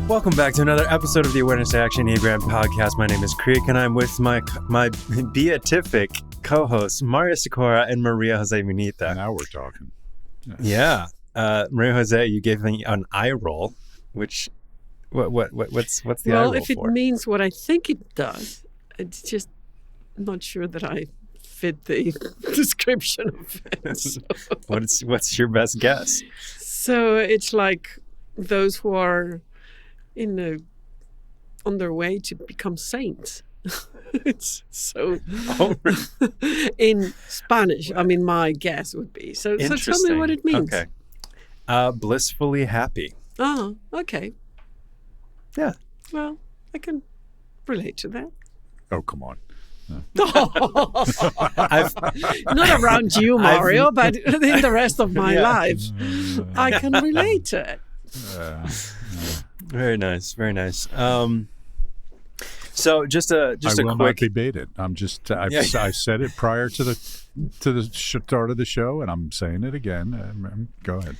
Welcome back to another episode of the Awareness to Action Enneagram podcast. My name is Creek, and I'm with my beatific co-hosts, María, Sikora, and María José Munita. Now we're talking. Yeah. María José, you gave me an eye roll, which, what's the eye roll Well, if it for? means what I think it does, it's just not sure that I fit the description of it. So. What's your best guess? So it's like those who are on their way to become saints. It's so in Spanish. I mean, my guess would be. So tell me what it means. Okay. Blissfully happy. Oh, okay. Yeah. Well, I can relate to that. Oh, come on. Not around you, Mario, but in the rest of my life, I can relate to it. Very nice, very nice. So just a I will quick not debate it. I said it prior to the start of the show, and I'm saying it again. Go ahead.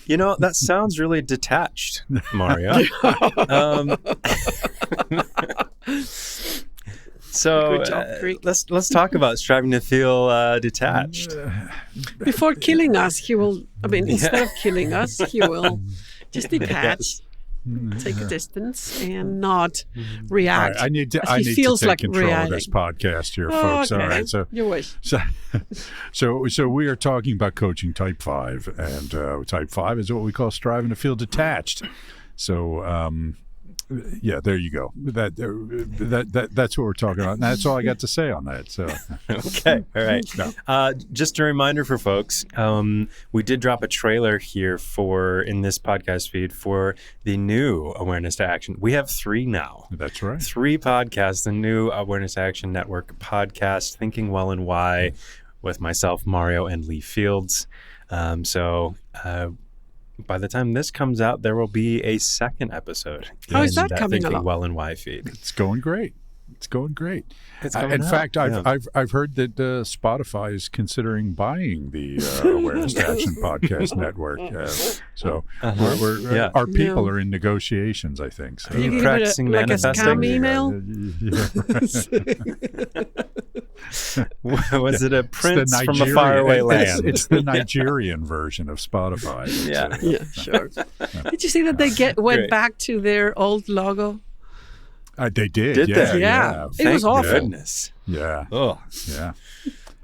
You know, that sounds really detached, Mario. So Good job, Creek. let's talk about striving to feel detached. Before killing us, he will. I mean, instead of killing us, he will just detach, take a distance, and not react. All right, I need to feels take like control reacting. of this podcast here, Oh, folks. okay. All right, so You wish. So we are talking about coaching Type 5, and Type 5 is what we call striving to feel detached. So. Yeah, there you go. That's what we're talking about. And that's all I got to say on that. So, Okay, all right. No. Just a reminder for folks, we did drop a trailer here in this podcast feed for the new Awareness to Action. We have 3 now. That's right. 3 podcasts, the new Awareness to Action Network podcast, Thinking Well and Why, with myself, Mario, and Lee Fields. By the time this comes out, there will be a second episode. How is that coming Thinking along? Well and Why feed. It's going great. It's going great. It's coming In out, fact, yeah. I've heard that Spotify is considering buying the Awareness to Action podcast network. So our people are in negotiations, I think. So. Are you give it practicing a manifesting? scam email? Was it a prince It's the from a faraway land? It's the Nigerian version of Spotify. Yeah. Yeah, sure. Did you see that they went Great. back to their old logo? They did. Did yeah, they? Yeah. It was Thank awful. goodness. Yeah. Oh, Yeah.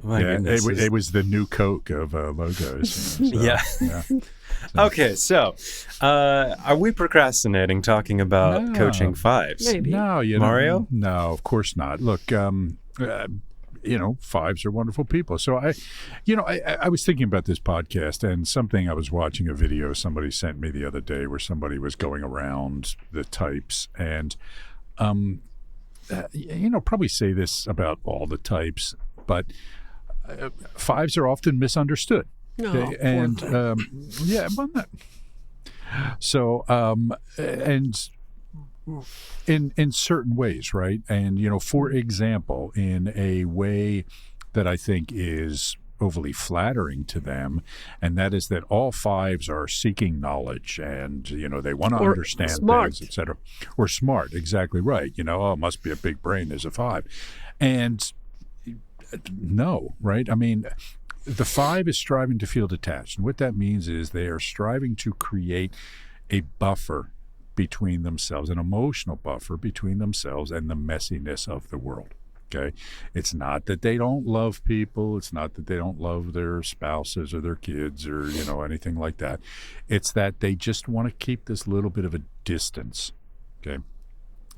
my goodness. It was the new Coke of logos. Yeah. Okay, so are we procrastinating talking about No. coaching 5s? Maybe. No, Mario? No, of course not. Look, 5s are wonderful people. So I was thinking about this podcast, and something I was watching a video somebody sent me the other day where somebody was going around the types, and probably say this about all the types, but 5s are often misunderstood. No, And yeah, well, so and in certain ways, right? And for example, in a way that I think is overly flattering to them, and that is that all 5s are seeking knowledge, and they want to understand smart. things, etc. Or smart, exactly right. It must be a big brain. There's a 5, and no, right? I mean, the 5 is striving to feel detached, and what that means is they are striving to create a buffer between themselves, an emotional buffer between themselves and the messiness of the world. Okay, it's not that they don't love people. It's not that they don't love their spouses or their kids or anything like that. It's that they just want to keep this little bit of a distance. Okay,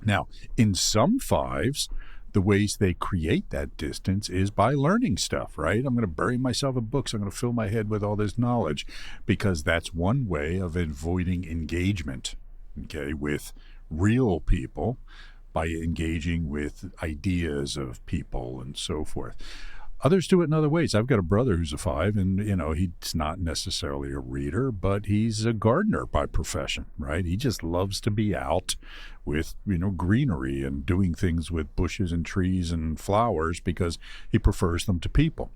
now in some 5s, the ways they create that distance is by learning stuff, right? I'm going to bury myself in books. I'm going to fill my head with all this knowledge, because that's one way of avoiding engagement, okay, with real people, by engaging with ideas of people and so forth. Others do it in other ways. I've got a brother who's a 5, and he's not necessarily a reader, but he's a gardener by profession, right? He just loves to be out with greenery and doing things with bushes and trees and flowers because he prefers them to people.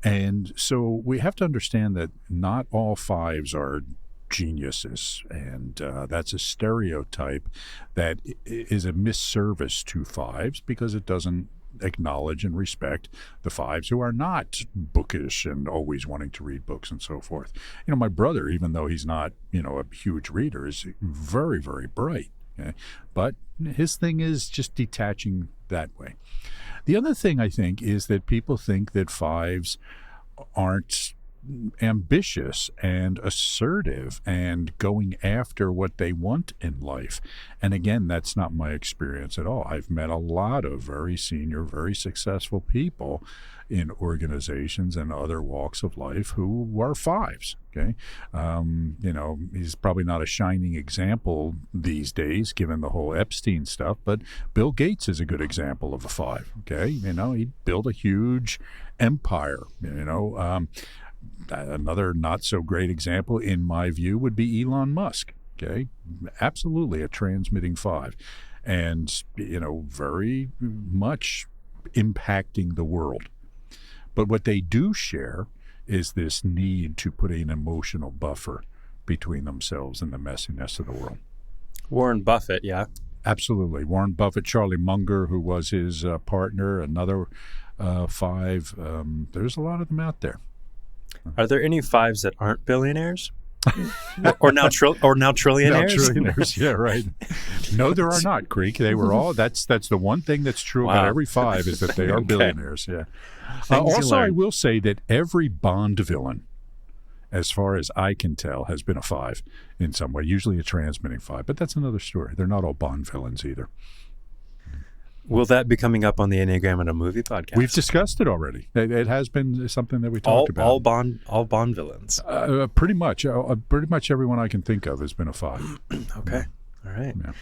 And so we have to understand that not all 5s are geniuses, and that's a stereotype that is a misservice to fives because it doesn't acknowledge and respect the fives who are not bookish and always wanting to read books and so forth. My brother, even though he's not, a huge reader, is very, very bright. Okay? But his thing is just detaching that way. The other thing I think is that people think that fives aren't ambitious and assertive and going after what they want in life. And again, that's not my experience at all. I've met a lot of very senior, very successful people in organizations and other walks of life who are fives. Okay. He's probably not a shining example these days, given the whole Epstein stuff, but Bill Gates is a good example of a five. Okay. He built a huge empire, Another not so great example, in my view, would be Elon Musk. Okay, absolutely a transmitting five, and very much impacting the world. But what they do share is this need to put an emotional buffer between themselves and the messiness of the world. Warren Buffett, yeah, absolutely. Warren Buffett, Charlie Munger, who was his partner, another five. There's a lot of them out there. Are there any fives that aren't billionaires? or now trillionaires? Now trillionaires, yeah, right. No, there are not, Creek. They were all. That's the one thing that's true about every five is that they are billionaires. Yeah. Also, I will say that every Bond villain, as far as I can tell, has been a five in some way. Usually a transmitting five, but that's another story. They're not all Bond villains either. Will that be coming up on the Enneagram and a Movie podcast? We've discussed it already. It has been something that we talked about. All Bond villains. Pretty much. Pretty much everyone I can think of has been a five. Okay. All right. Yeah.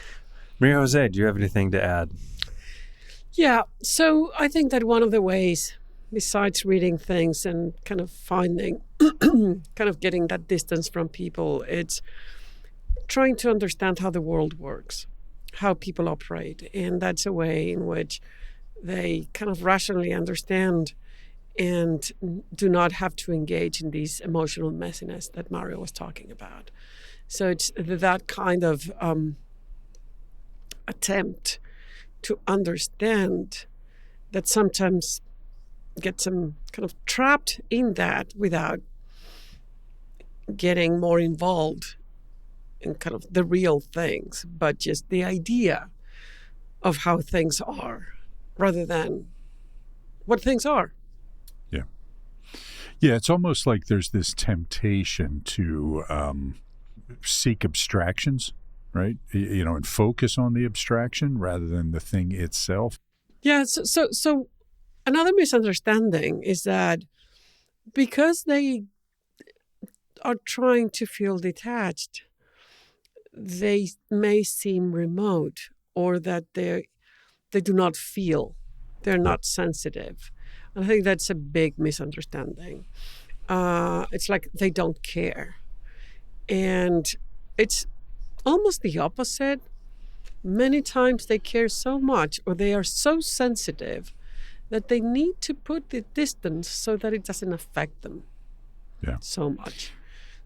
Maria Jose, do you have anything to add? Yeah. So I think that one of the ways, besides reading things and kind of finding, kind of getting that distance from people, it's trying to understand how the world works, how people operate. And that's a way in which they kind of rationally understand and do not have to engage in these emotional messiness that Mario was talking about. So it's that kind of attempt to understand that sometimes gets them kind of trapped in that without getting more involved in kind of the real things, but just the idea of how things are rather than what things are. Yeah. Yeah, it's almost like there's this temptation to seek abstractions, right? And focus on the abstraction rather than the thing itself. Yeah, so another misunderstanding is that because they are trying to feel detached, they may seem remote, or that they do not feel, they're not sensitive. And I think that's a big misunderstanding. It's like they don't care. And it's almost the opposite. Many times they care so much, or they are so sensitive, that they need to put the distance so that it doesn't affect them so much.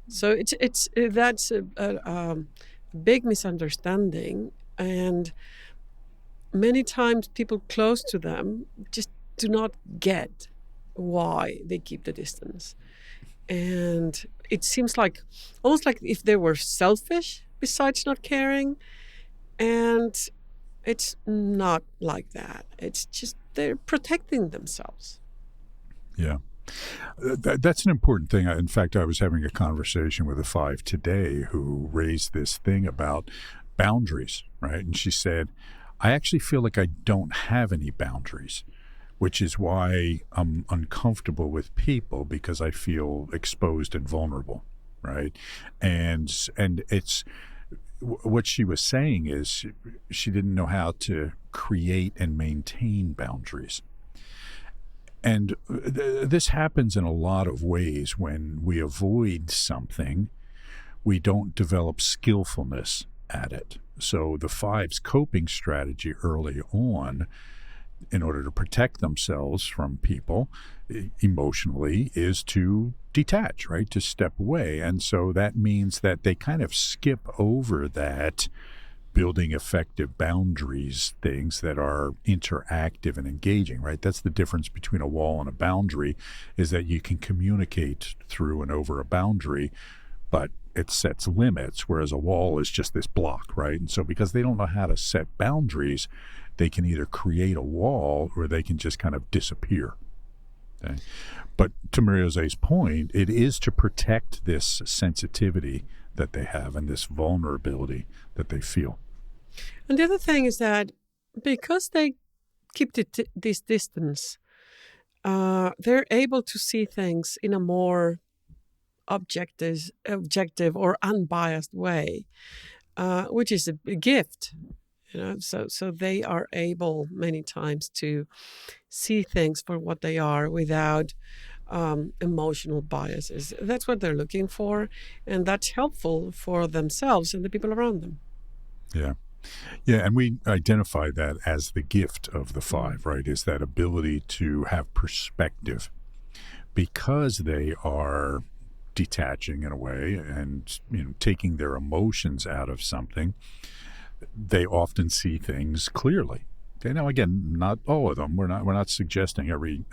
So that's a big misunderstanding, and many times people close to them just do not get why they keep the distance. And it seems like almost like if they were selfish besides not caring, and it's not like that. It's just they're protecting themselves. Yeah. That's an important thing. In fact, I was having a conversation with a five today who raised this thing about boundaries, right? And she said, I actually feel like I don't have any boundaries, which is why I'm uncomfortable with people, because I feel exposed and vulnerable, right? And it's what she was saying is she didn't know how to create and maintain boundaries. And this happens in a lot of ways. When we avoid something, we don't develop skillfulness at it. So the five's coping strategy early on, in order to protect themselves from people, emotionally is to detach, right? To step away. And so that means that they kind of skip over that building effective boundaries, things that are interactive and engaging, right? That's the difference between a wall and a boundary, is that you can communicate through and over a boundary, but it sets limits, whereas a wall is just this block, right? And so because they don't know how to set boundaries, they can either create a wall or they can just kind of disappear. Okay? But to Maria Jose's point, it is to protect this sensitivity that they have and this vulnerability that they feel. And the other thing is that because they keep this distance, they're able to see things in a more objective or unbiased way, which is a gift. So they are able many times to see things for what they are without emotional biases. That's what they're looking for, and that's helpful for themselves and the people around them. Yeah. Yeah, and we identify that as the gift of the five, right? Is that ability to have perspective because they are detaching in a way and taking their emotions out of something. They often see things clearly. Okay, now again, not all of them. We're not suggesting every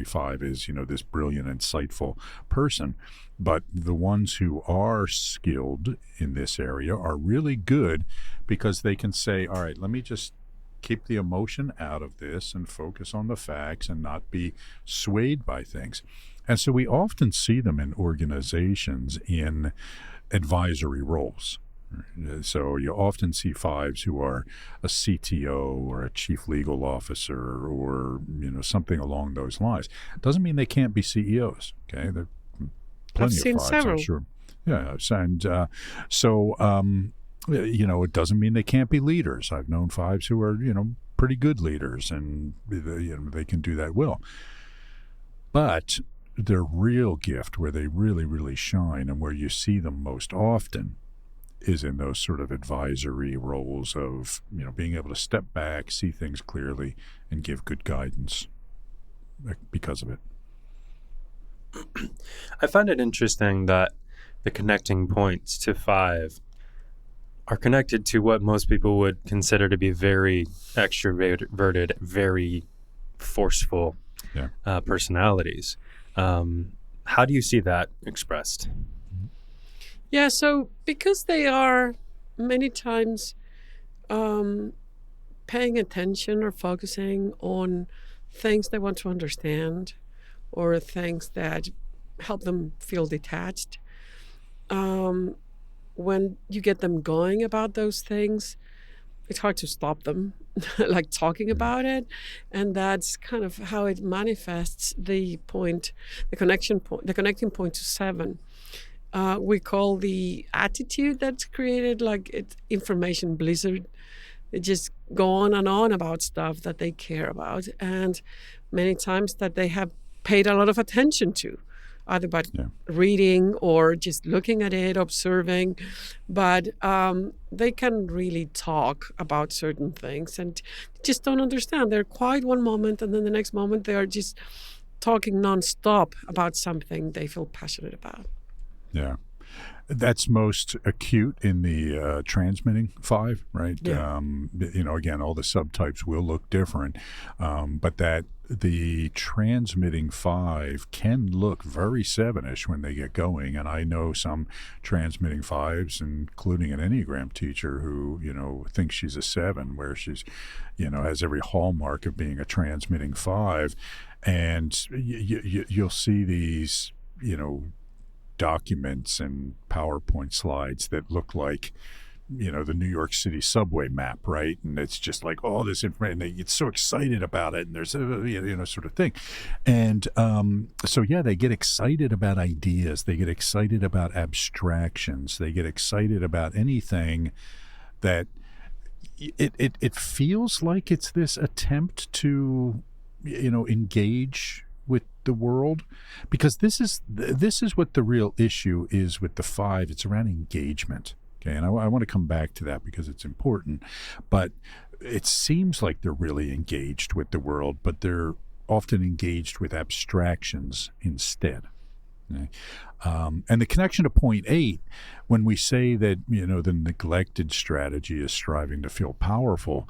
five is this brilliant, insightful person, but the ones who are skilled in this area are really good because they can say, all right, let me just keep the emotion out of this and focus on the facts and not be swayed by things. And so we often see them in organizations in advisory roles. So you often see fives who are a CTO or a chief legal officer or something along those lines. Doesn't mean they can't be CEOs. Okay, there are plenty I've seen of fives, several. I'm sure. Yeah, and it doesn't mean they can't be leaders. I've known fives who are pretty good leaders, and they can do that well. But their real gift, where they really, really shine, and where you see them most often, is in those sort of advisory roles of being able to step back, see things clearly, and give good guidance because of it. I find it interesting that the connecting points to five are connected to what most people would consider to be very extroverted, very forceful personalities. How do you see that expressed? Yeah, so because they are many times paying attention or focusing on things they want to understand or things that help them feel detached, when you get them going about those things, it's hard to stop them, like talking about it. And that's kind of how it manifests the connecting point to seven. We call the attitude that's created like it's information blizzard. They just go on and on about stuff that they care about, and many times that they have paid a lot of attention to, either by reading or just looking at it, observing. But they can really talk about certain things and just don't understand. They're quiet one moment, and then the next moment they are just talking nonstop about something they feel passionate about. Yeah. That's most acute in the transmitting five, right? Yeah. Again, all the subtypes will look different, but that the transmitting five can look very sevenish when they get going. And I know some transmitting fives, including an Enneagram teacher who, thinks she's a seven, where she's, has every hallmark of being a transmitting five. And you'll see these, documents and PowerPoint slides that look like, the New York City subway map, right? And it's just like all this information. They get so excited about it, and there's a sort of thing. And they get excited about ideas. They get excited about abstractions. They get excited about anything that it feels like it's this attempt to, engage with the world, because this is what the real issue is with the five. It's around engagement. Okay, and I want to come back to that because it's important. But it seems like they're really engaged with the world, but they're often engaged with abstractions instead. Okay? And the connection to point 8, when we say that, the neglected strategy is striving to feel powerful,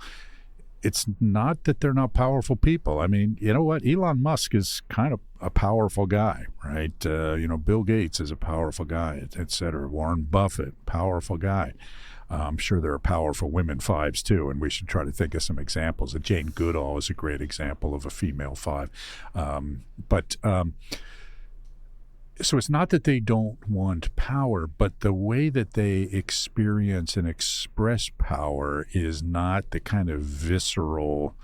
it's not that they're not powerful people. I mean, you know what? Elon Musk is kind of a powerful guy, right? Bill Gates is a powerful guy, et cetera. Warren Buffett, powerful guy. I'm sure there are powerful women 5s too, and we should try to think of some examples. Jane Goodall is a great example of a female 5. So it's not that they don't want power, but the way that they experience and express power is not the kind of visceral,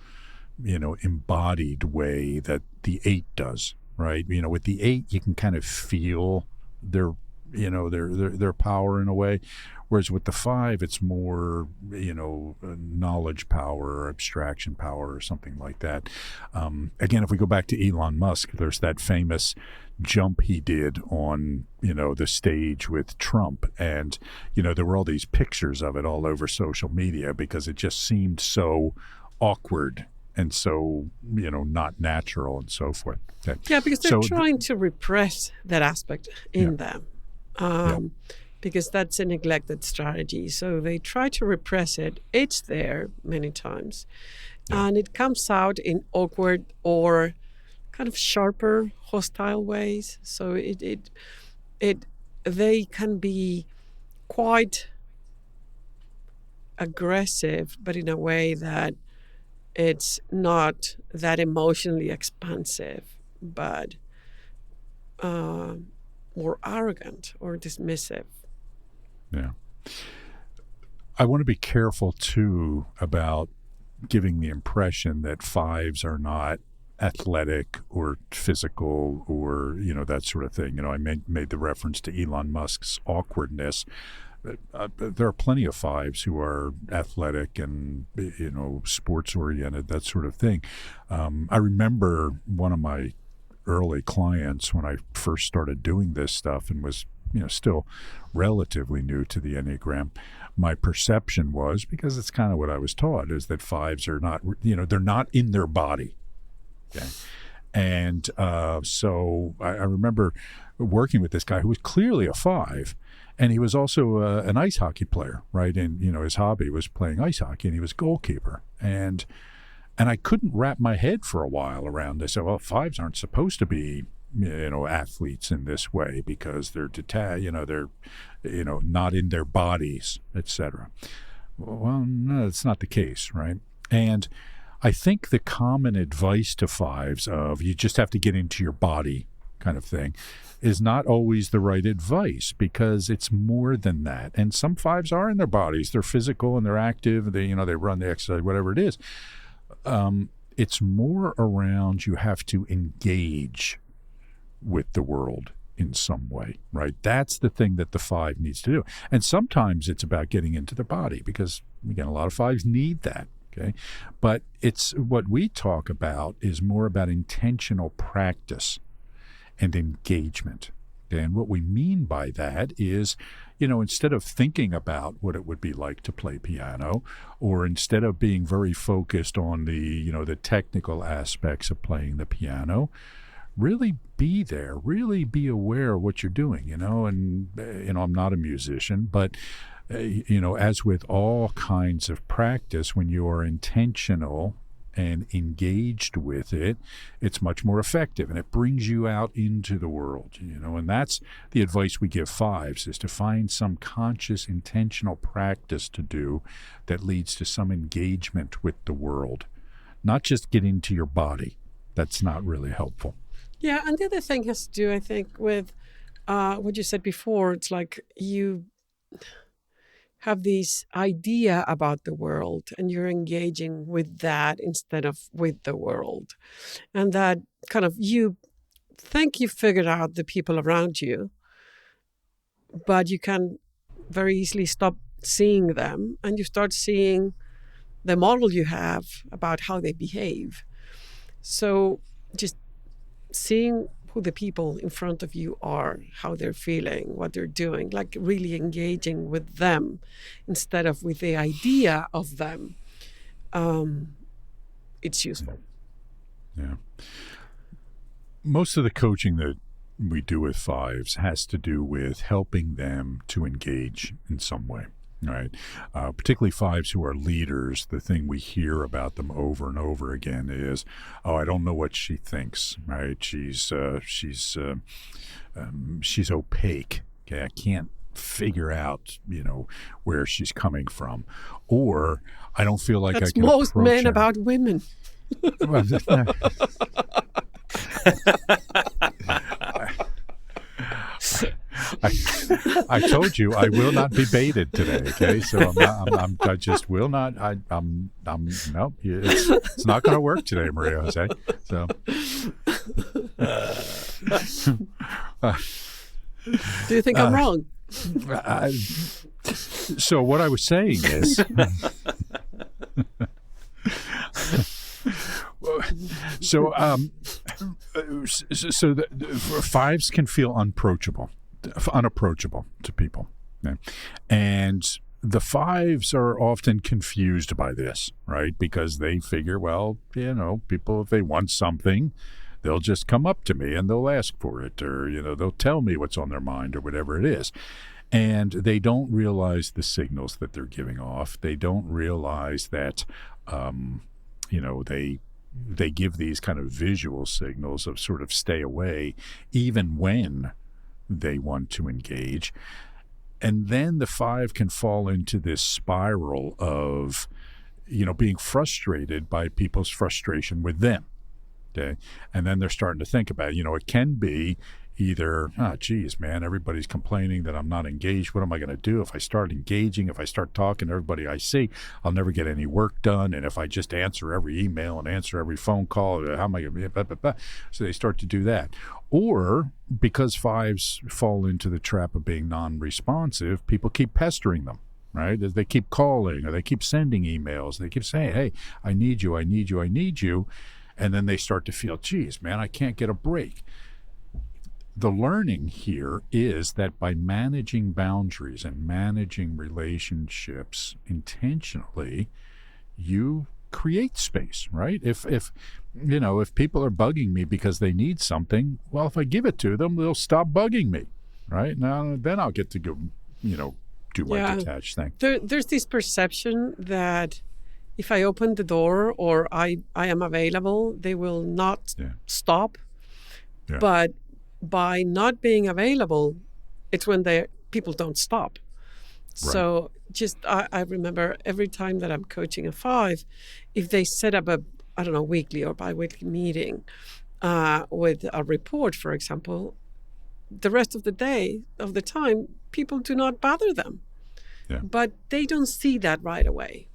embodied way that the 8 does, right? With the 8, you can kind of feel their power in a way. Whereas with the 5, it's more, knowledge power or abstraction power or something like that. Again, if we go back to Elon Musk, there's that famous jump he did on, the stage with Trump. And, there were all these pictures of it all over social media because it just seemed so awkward and so, not natural and so forth. Okay. Yeah, because they're trying to repress that aspect in them. Because that's a neglected strategy. So they try to repress it. It's there many times. And it comes out in awkward or kind of sharper, hostile ways. So they can be quite aggressive, but in a way that it's not that emotionally expansive, but more arrogant or dismissive. Yeah. I want to be careful, too, about giving the impression that 5s are not athletic or physical or, that sort of thing. I made the reference to Elon Musk's awkwardness. There are plenty of 5s who are athletic and, sports-oriented, that sort of thing. I remember one of my early clients when I first started doing this stuff and was still relatively new to the Enneagram. My perception was, because it's kind of what I was taught, is that 5s are not, they're not in their body. Okay. And so I remember working with this guy who was clearly a 5, and he was also an ice hockey player, right? And, his hobby was playing ice hockey, and he was goalkeeper. And I couldn't wrap my head for a while around this. Well, 5s aren't supposed to be, athletes in this way because they're they're, not in their bodies, etc. Well, no, that's not the case, right? And I think the common advice to 5s of you just have to get into your body kind of thing is not always the right advice because it's more than that. And some 5s are in their bodies. They're physical and they're active. They run, they exercise, whatever it is. It's more around you have to engage with the world in some way, right? That's the thing that the 5 needs to do. And sometimes it's about getting into their body because, again, a lot of 5s need that, okay? But it's what we talk about is more about intentional practice and engagement. Okay? And what we mean by that is, instead of thinking about what it would be like to play piano, or instead of being very focused on the, the technical aspects of playing the piano, really be there, really be aware of what you're doing, and, I'm not a musician, but, as with all kinds of practice, when you are intentional and engaged with it, it's much more effective and it brings you out into the world, and that's the advice we give 5s is to find some conscious, intentional practice to do that leads to some engagement with the world, not just get into your body. That's not really helpful. Yeah, and the other thing has to do, I think, with what you said before. It's like you have this idea about the world and you're engaging with that instead of with the world. And that kind of you think you figured out the people around you, but you can very easily stop seeing them and you start seeing the model you have about how they behave. So just seeing who the people in front of you are, how they're feeling, what they're doing, like really engaging with them instead of with the idea of them, it's useful. Yeah. Most of the coaching that we do with fives has to do with helping them to engage in some way. Right. Particularly fives who are leaders, the thing we hear about them over and over again is, oh, I don't know what she thinks. Right. She's opaque. Okay. I can't figure out, where she's coming from. Or I don't feel like That's I can most approach men her. about women. I told you I will not be baited today. Okay, so I just will not. Nope. It's not going to work today, Maria Jose. So, Do you think I'm wrong? So what I was saying is. So the fives can feel unapproachable to people. Okay? And the fives are often confused by this, right? Because they figure, well, people, if they want something, they'll just come up to me and they'll ask for it, or, they'll tell me what's on their mind or whatever it is. And they don't realize the signals that they're giving off. They don't realize that, they give these kind of visual signals of sort of stay away, even when they want to engage. And then the five can fall into this spiral of, being frustrated by people's frustration with them. Okay. And then they're starting to think about, it can be either, geez, man, everybody's complaining that I'm not engaged. What am I going to do if I start engaging? If I start talking to everybody I see, I'll never get any work done. And if I just answer every email and answer every phone call, how am I going to blah, blah, blah. So they start to do that. Or because fives fall into the trap of being non-responsive, people keep pestering them. Right? As they keep calling or they keep sending emails, they keep saying, hey, I need you, I need you, I need you. And then they start to feel, geez, man, I can't get a break. The learning here is that by managing boundaries and managing relationships intentionally, you create space, right? If people are bugging me because they need something, well, if I give it to them, they'll stop bugging me, right? Now, then I'll get to go, do my detached thing. There's this perception that if I open the door or I am available, they will not stop. Yeah. But by not being available, it's when people don't stop. Right. So I remember every time that I'm coaching a five, if they set up a weekly or bi-weekly meeting with a report, for example, the rest of the time, people do not bother them. Yeah. But they don't see that right away.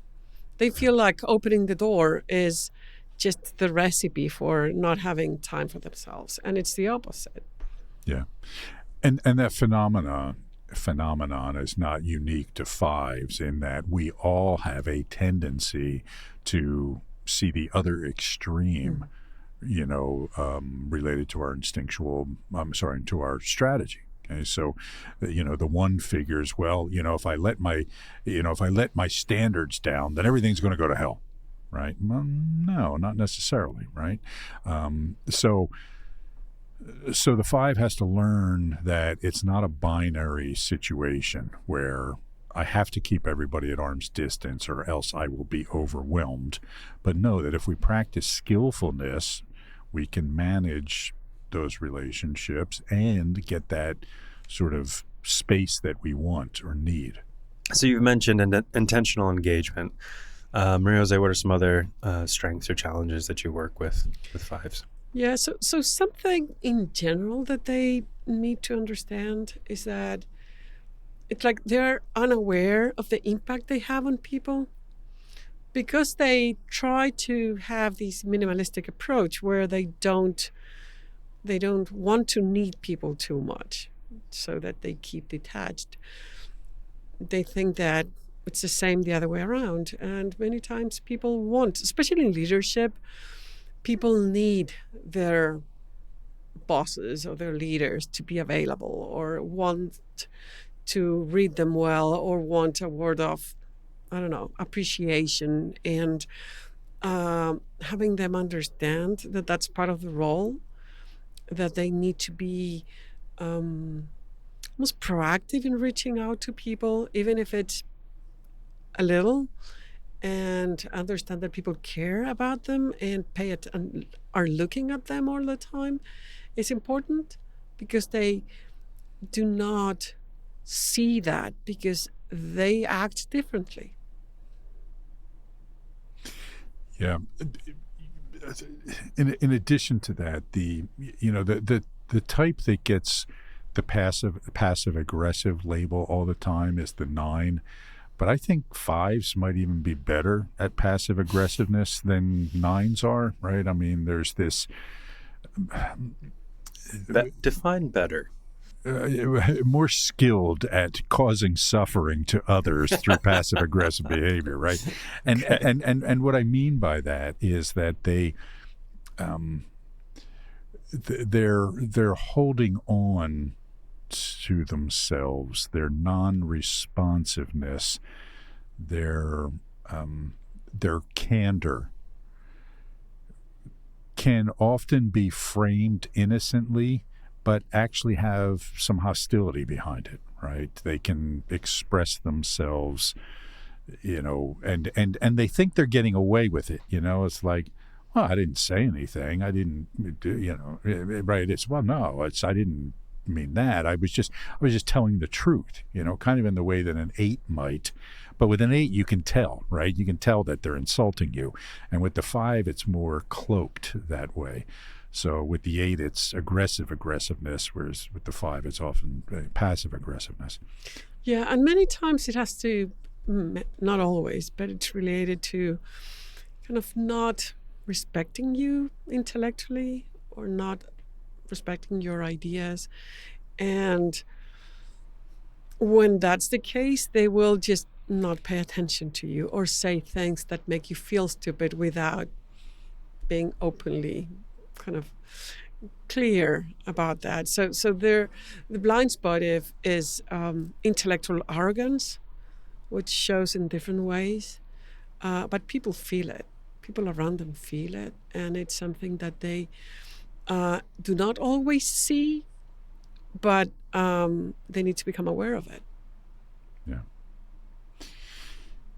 They feel like opening the door is just the recipe for not having time for themselves. And it's the opposite. Yeah. And that phenomenon is not unique to fives in that we all have a tendency to see the other extreme, related to our to our strategy. Okay, so, the one figures, well, if I let my standards down, then everything's going to go to hell, right? Well, no, not necessarily, right? So the five has to learn that it's not a binary situation where I have to keep everybody at arm's distance or else I will be overwhelmed, but know that if we practice skillfulness, we can manage those relationships and get that sort of space that we want or need. So you've mentioned intentional engagement. Maria Jose, what are some other strengths or challenges that you work with fives? Yeah, so something in general that they need to understand is that it's like they're unaware of the impact they have on people because they try to have this minimalistic approach where they don't want to need people too much so that they keep detached. They think that it's the same the other way around. And many times people want, especially in leadership, people need their bosses or their leaders to be available or want to read them well or want a word of, appreciation. And having them understand that that's part of the role, that they need to be almost proactive in reaching out to people, even if it's a little, and understand that people care about them and pay it and are looking at them all the time is important, because they do not see that because they act differently. Yeah. In addition to that, the type that gets the passive aggressive label all the time is the 9. But I think 5s might even be better at passive aggressiveness than 9s are, right? I mean, there's this define better. More skilled at causing suffering to others through passive aggressive behavior, right? And, Okay. and what I mean by that is that they're holding on to themselves, their non-responsiveness, their candor can often be framed innocently, but actually have some hostility behind it, right? They can express themselves, and they think they're getting away with it. It's like, well, I didn't say anything. I didn't do, right? It's, well, no, I didn't mean that. I was just telling the truth, kind of in the way that an 8 might. But with an 8, you can tell, right? You can tell that they're insulting you. And with the 5, it's more cloaked that way. So with the 8, it's aggressiveness, whereas with the 5, it's often passive aggressiveness. Yeah, and many times it has to, not always, but it's related to kind of not respecting you intellectually or not respecting your ideas. And when that's the case, they will just not pay attention to you or say things that make you feel stupid without being openly kind of clear about that. So the blind spot is intellectual arrogance, which shows in different ways, but people feel it. People around them feel it, and it's something that they do not always see, but they need to become aware of it.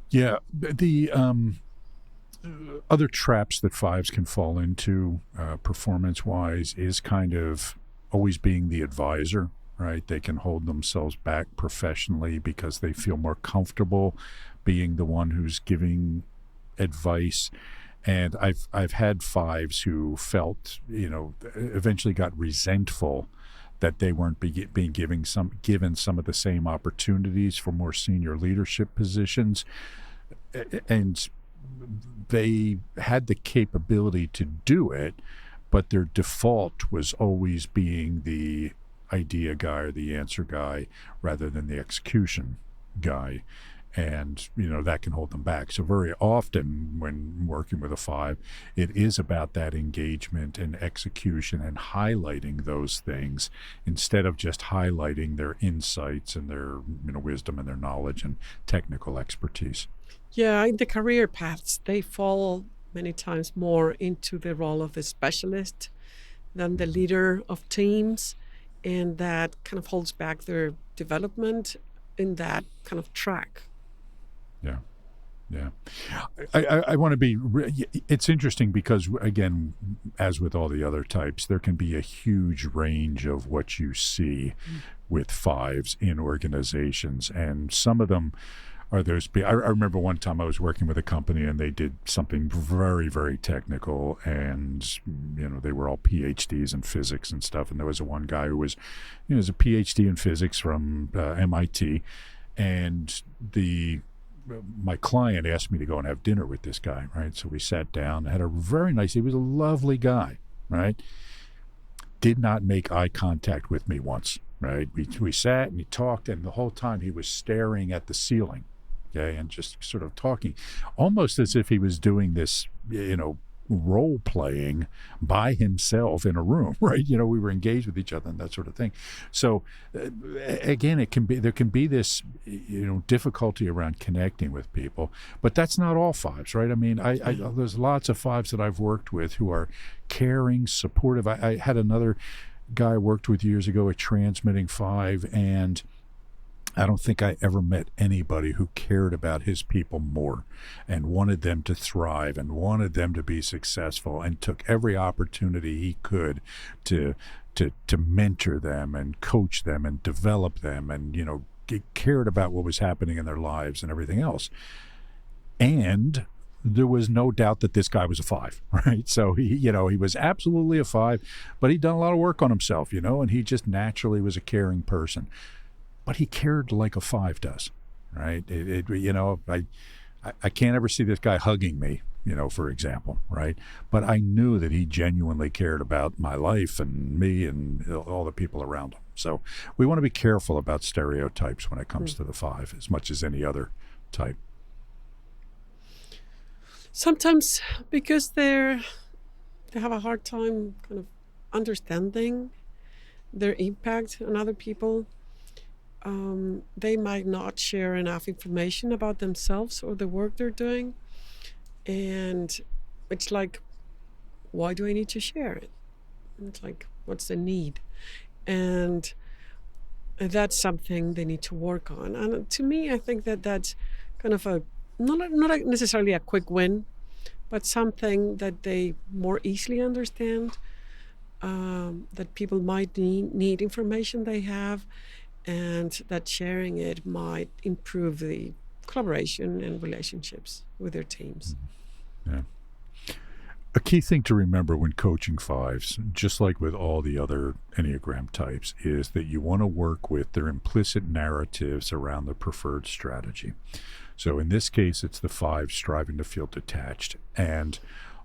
Yeah. The other traps that 5s can fall into, performance-wise, is kind of always being the advisor, right? They can hold themselves back professionally because they feel more comfortable being the one who's giving advice. And I've had 5s who felt, eventually got resentful that they weren't being given some of the same opportunities for more senior leadership positions, and they had the capability to do it, but their default was always being the idea guy or the answer guy rather than the execution guy. And, that can hold them back. So very often when working with a 5, it is about that engagement and execution and highlighting those things instead of just highlighting their insights and their, wisdom and their knowledge and technical expertise. Yeah, in the career paths, they fall many times more into the role of the specialist than the leader of teams, and that kind of holds back their development in that kind of track. Yeah. I want to be, it's interesting because, again, as with all the other types, there can be a huge range of what you see with 5s in organizations. And some of them are those, I remember one time I was working with a company and they did something very, very technical, and, they were all PhDs in physics and stuff. And there was one guy who was, was a PhD in physics from MIT. And my client asked me to go and have dinner with this guy, right? So we sat down, had a very nice, he was a lovely guy, right? Did not make eye contact with me once, right? We sat and he talked, and the whole time he was staring at the ceiling, okay, and just sort of talking, almost as if he was doing this, role playing by himself in a room, right? You know, we were engaged with each other and that sort of thing. So again, there can be this, you know, difficulty around connecting with people, but that's not all fives, right? I mean, there's lots of fives that I've worked with who are caring, supportive. I had another guy I worked with years ago, a transmitting five, and I don't think I ever met anybody who cared about his people more and wanted them to thrive and wanted them to be successful and took every opportunity he could to mentor them and coach them and develop them and, you know, cared about what was happening in their lives and everything else. And there was no doubt that this guy was a five, right? So he was absolutely a five, but he'd done a lot of work on himself, you know, and he just naturally was a caring person. But he cared like a five does, right? I can't ever see this guy hugging me, you know, for example, right? But I knew that he genuinely cared about my life and me and all the people around him. So we want to be careful about stereotypes when it comes to the five as much as any other type. Sometimes because they have a hard time kind of understanding their impact on other people. They might not share enough information about themselves or the work they're doing. And it's like, why do I need to share it? It's like, what's the need? And that's something they need to work on. And to me, I think that that's kind of not necessarily a quick win, but something that they more easily understand, that people might need information they have, and that sharing it might improve the collaboration and relationships with their teams. Yeah. A key thing to remember when coaching fives, just like with all the other Enneagram types, is that you want to work with their implicit narratives around the preferred strategy. So in this case, it's the five striving to feel detached. And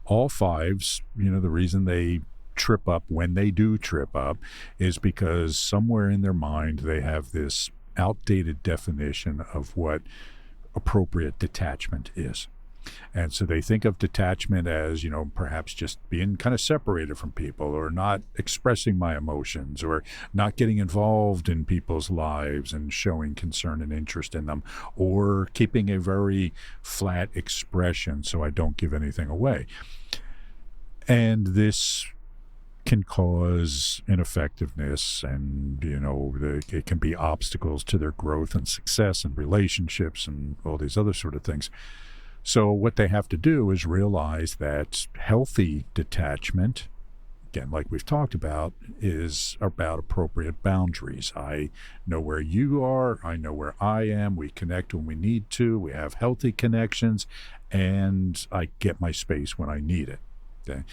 all fives, you know, the reason they trip up when they do trip up is because somewhere in their mind they have this outdated definition of what appropriate detachment is. And so they think of detachment as, you know, perhaps just being kind of separated from people or not expressing my emotions or not getting involved in people's lives and showing concern and interest in them or keeping a very flat expression so I don't give anything away. And this can cause ineffectiveness and, you know, it can be obstacles to their growth and success and relationships and all these other sort of things. So what they have to do is realize that healthy detachment, again, like we've talked about, is about appropriate boundaries. I know where you are. I know where I am. We connect when we need to. We have healthy connections, and I get my space when I need it. Okay?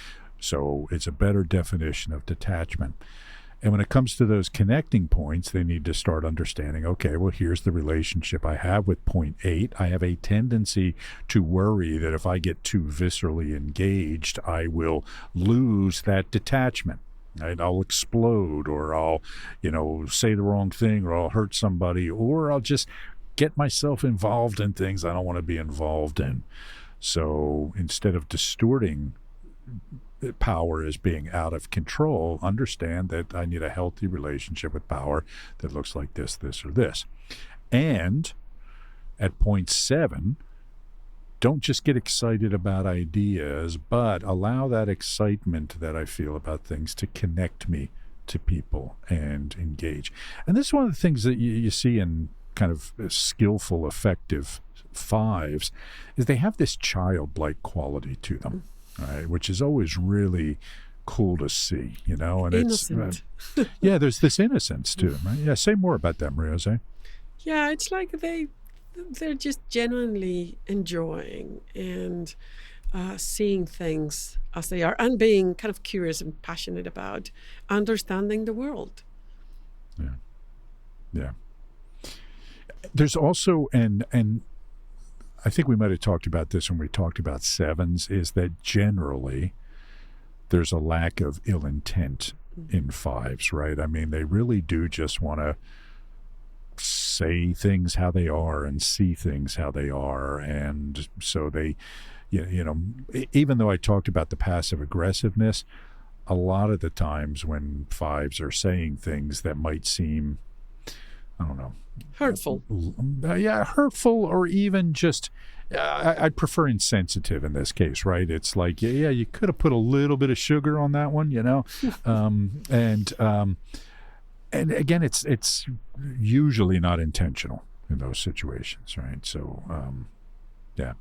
So it's a better definition of detachment. And when it comes to those connecting points, they need to start understanding, okay, well, here's the relationship I have with point 8. I have a tendency to worry that if I get too viscerally engaged, I will lose that detachment. Right? I'll explode, or I'll, you know, say the wrong thing, or I'll hurt somebody, or I'll just get myself involved in things I don't want to be involved in. So instead of distorting power as being out of control, understand that I need a healthy relationship with power that looks like this, this, or this. And at point 7, don't just get excited about ideas, but allow that excitement that I feel about things to connect me to people and engage. And this is one of the things that you see in kind of skillful, effective fives, is they have this childlike quality to them. Right, which is always really cool to see, you know, and innocent. Yeah, there's this innocence to them, right? Yeah, say more about that, Maria. Jose. Yeah, it's like they're just genuinely enjoying and seeing things as they are, and being kind of curious and passionate about understanding the world. Yeah. There's also and I think we might have talked about this when we talked about 7s, is that generally there's a lack of ill intent in 5s, right? I mean, they really do just want to say things how they are and see things how they are. And so they, even though I talked about the passive aggressiveness, a lot of the times when fives are saying things that might seem, I don't know, Hurtful. Hurtful, or even just, I'd prefer insensitive in this case, right? It's like, you could have put a little bit of sugar on that one, and again, it's usually not intentional in those situations, right? So,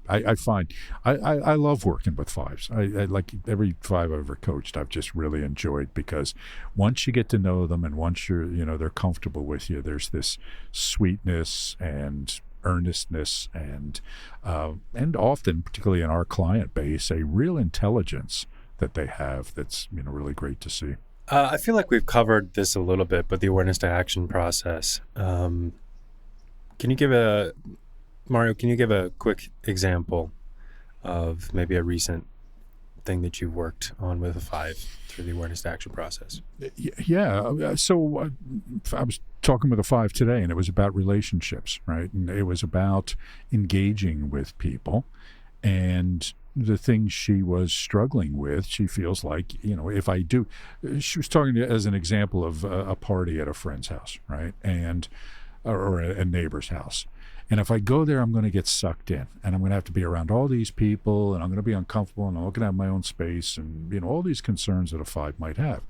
I find I love working with fives. I like every five I've ever coached, I've just really enjoyed, because once you get to know them and once they're comfortable with you, there's this sweetness and earnestness and often, particularly in our client base, a real intelligence that they have that's really great to see. I feel like we've covered this a little bit, but the awareness to action process. Can you give a quick example of maybe a recent thing that you've worked on with a five through the awareness to action process? Yeah. So I was talking with a five today, and it was about relationships, right? And it was about engaging with people, and the things she was struggling with. She feels like, if I do, she was talking as an example of a party at a friend's house, right? Or a neighbor's house. And if I go there, I'm going to get sucked in, and I'm going to have to be around all these people, and I'm going to be uncomfortable, and I'm not going to have my own space, and all these concerns that a five might have.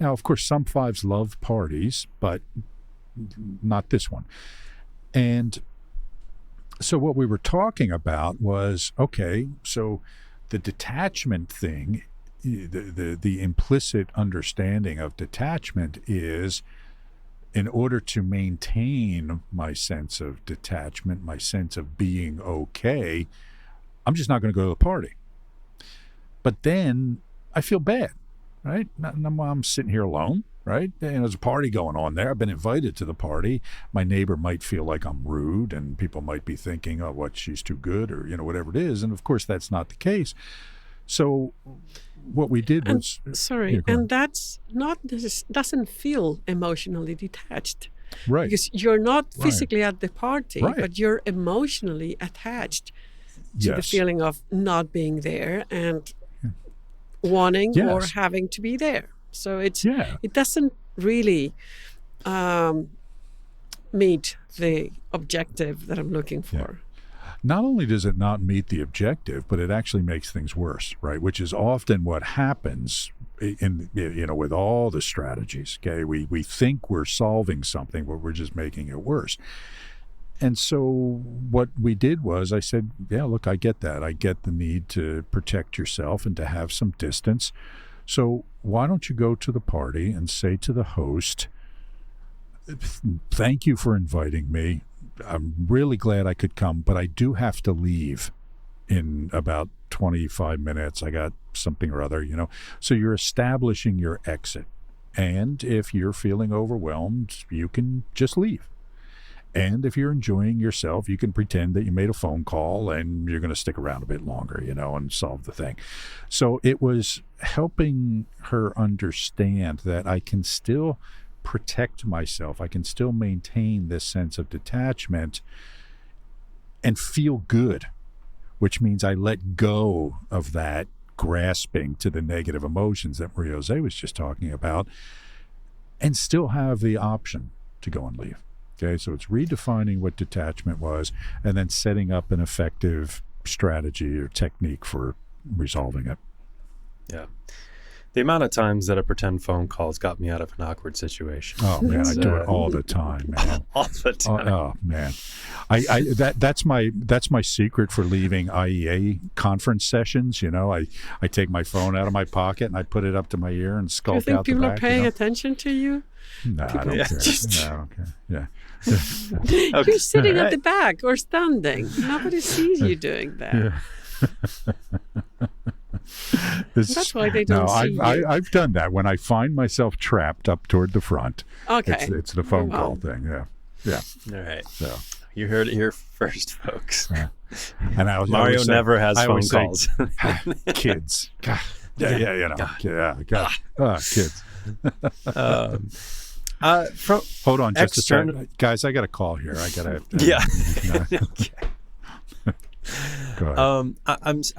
Now, of course, some fives love parties, but not this one. And so what we were talking about was, okay, so the detachment thing, the implicit understanding of detachment is, in order to maintain my sense of detachment, my sense of being okay, I'm just not going to go to the party. But then I feel bad, right? I'm sitting here alone, right? And there's a party going on there. I've been invited to the party. My neighbor might feel like I'm rude, and people might be thinking, oh, what, she's too good, or, whatever it is. And of course, that's not the case. So what we did was... And that's not, doesn't feel emotionally detached. Right. Because you're not physically at the party, right, but you're emotionally attached to the feeling of not being there and wanting or having to be there. So it doesn't really meet the objective that I'm looking for. Yeah. Not only does it not meet the objective, but it actually makes things worse, right? Which is often what happens in with all the strategies. Okay, we think we're solving something, but we're just making it worse. And so what we did was, I said, look, I get that. I get the need to protect yourself and to have some distance. So why don't you go to the party and say to the host, thank you for inviting me. I'm really glad I could come, but I do have to leave in about 25 minutes. I got something or other, So you're establishing your exit. And if you're feeling overwhelmed, you can just leave. And if you're enjoying yourself, you can pretend that you made a phone call and you're going to stick around a bit longer, and solve the thing. So it was helping her understand that I can still protect myself. I can still maintain this sense of detachment and feel good, which means I let go of that grasping to the negative emotions that Maria Jose was just talking about, and still have the option to go and leave. Okay, so it's redefining what detachment was and then setting up an effective strategy or technique for resolving it. Yeah. The amount of times that a pretend phone calls got me out of an awkward situation. Oh man, I do it all the time, man. All the time. Oh man, that's my secret for leaving IEA conference sessions. I take my phone out of my pocket and I put it up to my ear and skulk out the back. Do you think people are paying attention to you? No, I don't care. No, I don't care. Yeah. You're sitting at the back or standing. Nobody sees you doing that. Yeah. That's why they don't see you. I've done that when I find myself trapped up toward the front. Okay. It's the phone call thing. Yeah. All right. So you heard it here first, folks. And Mario never has phone calls. Kids. God. Yeah. Kids. Hold on just a external- second. Guys, I got a call here. I got to... Yeah. Go ahead.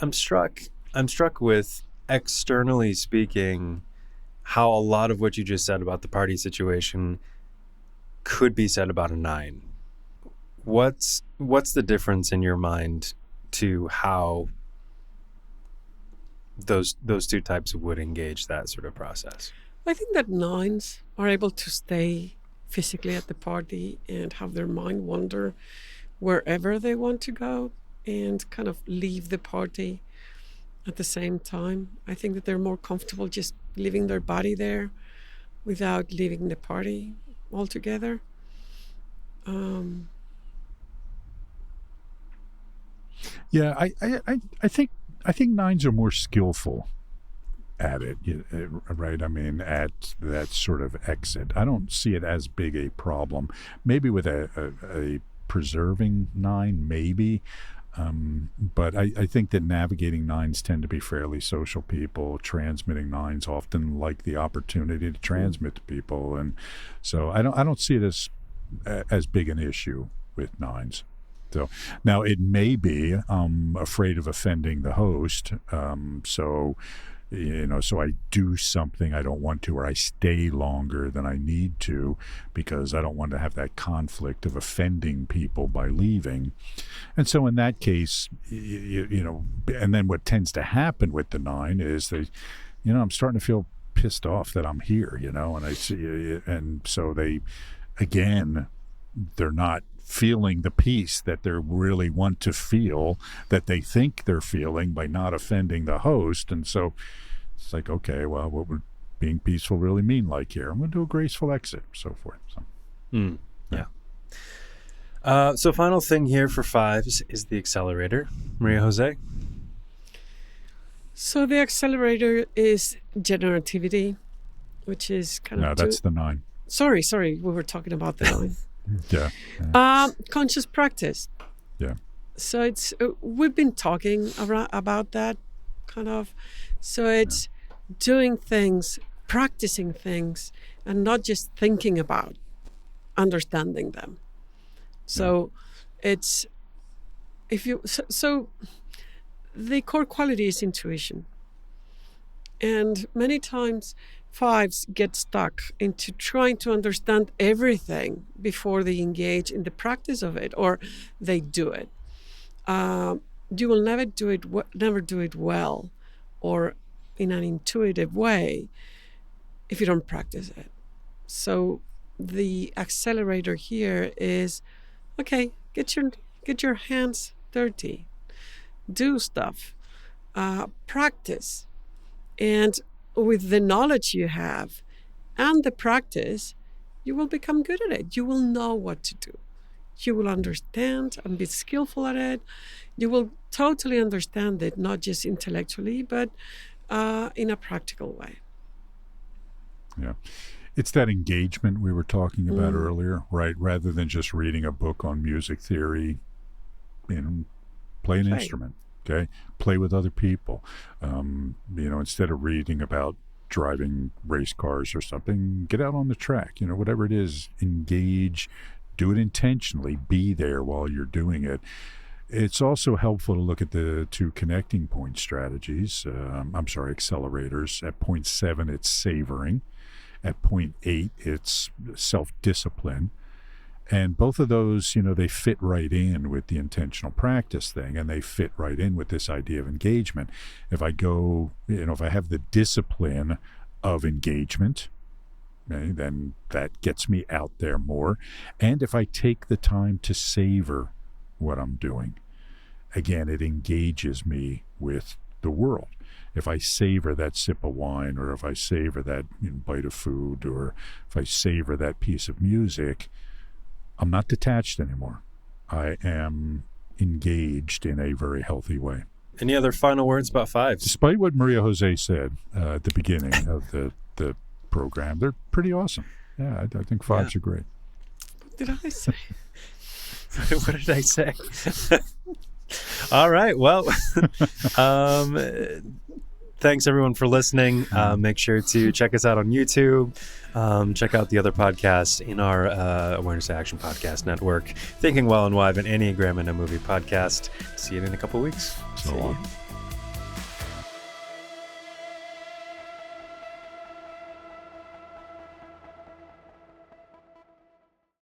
I'm struck with, externally speaking, how a lot of what you just said about the party situation could be said about a 9. What's the difference in your mind to how those two types would engage that sort of process? I think that 9s are able to stay physically at the party and have their mind wander wherever they want to go and kind of leave the party at the same time. I think that they're more comfortable just leaving their body there without leaving the party altogether. Yeah, I think 9s are more skillful at it, right? I mean, at that sort of exit. I don't see it as big a problem. Maybe with a preserving 9, maybe. But I think that navigating 9s tend to be fairly social people. Transmitting 9s often like the opportunity to transmit to people, and so I don't see it as big an issue with 9s. So now it may be afraid of offending the host. So I do something I don't want to, or I stay longer than I need to because I don't want to have that conflict of offending people by leaving. And so in that case, and then what tends to happen with the 9 is I'm starting to feel pissed off that I'm here, and I see, and so they're not feeling the peace that they really want to feel, that they think they're feeling by not offending the host. And so it's like, okay, well, what would being peaceful really mean like here? I'm going to do a graceful exit, so forth. So, yeah. So final thing here for 5s is the accelerator. Maria Jose? So the accelerator is generativity, which is kind of... No, that's the 9. Sorry, we were talking about the 9. Yeah. Conscious practice. Yeah. So it's we've been talking about that kind of. So it's doing things, practicing things, and not just thinking about understanding them. So it's so the core quality is intuition, and many times 5s get stuck into trying to understand everything before they engage in the practice of it, or they do it. You will never do it well or in an intuitive way if you don't practice it. So the accelerator here is, okay, get your hands dirty, do stuff, practice, and with the knowledge you have and the practice, you will become good at it. You will know what to do. You will understand and be skillful at it. You will totally understand it, not just intellectually, but in a practical way. Yeah. It's that engagement we were talking about earlier, right? Rather than just reading a book on music theory, play an instrument. Okay, play with other people. Instead of reading about driving race cars or something, get out on the track. Whatever it is, engage, do it intentionally, be there while you're doing it. It's also helpful to look at the 2 connecting point strategies. Accelerators. At point 7, it's savoring. At point 8, it's self-discipline. And both of those, they fit right in with the intentional practice thing, and they fit right in with this idea of engagement. If I go, if I have the discipline of engagement, okay, then that gets me out there more. And if I take the time to savor what I'm doing, again, it engages me with the world. If I savor that sip of wine, or if I savor that bite of food, or if I savor that piece of music, I'm not detached anymore. I am engaged in a very healthy way. Any other final words about 5s? Despite what Maria Jose said at the beginning of the program, they're pretty awesome. Yeah, I think 5s are great. What did I say? What did I say? All right. Well, thanks everyone for listening. Make sure to check us out on YouTube. Check out the other podcasts in our Awareness to Action podcast network. Thinking Well and Wide, an Enneagram and a Movie podcast. See you in a couple weeks. So long.